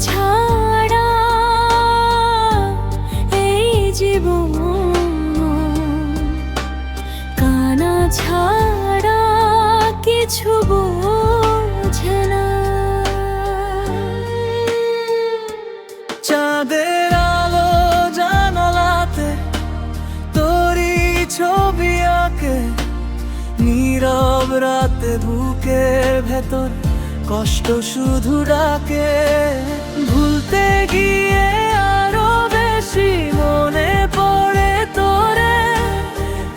ছাড়া এই জীবন, কানা ছাড়া কিছু বোঝে না। চাঁদের আলো জানালাতে তোরই ছবি আঁকে, নীরব রাতে বুকের ভেতর কষ্ট শুধু ডাকে। ভুলতে গিয়ে আরো বেশি মনে পড়ে তোরে,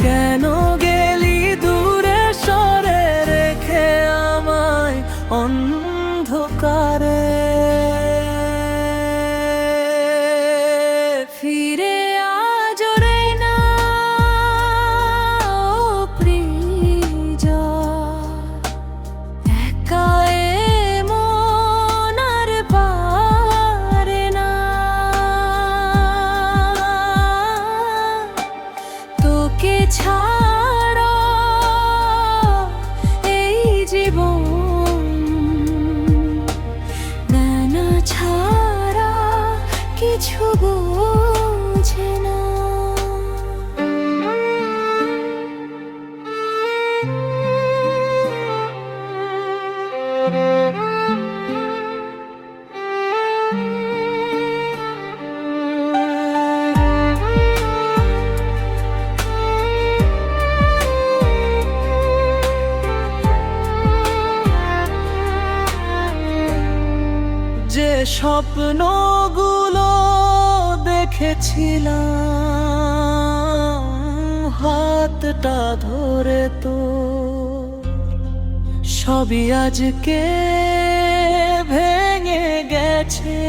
কেন গেলি দূরে সরে রেখে আমায় অন্ধকারে। ফিরে আজ রে না ও প্রিয়জন, একা এ মন আর পারে না। তোকে ছাড়া এই জীবন, নানা ছাড়া কিছু বোঝে না। যে স্বপ্নগুলো দেখেছিলাম হাতটা ধরে, তো সবই আজকে ভেঙে গেছে।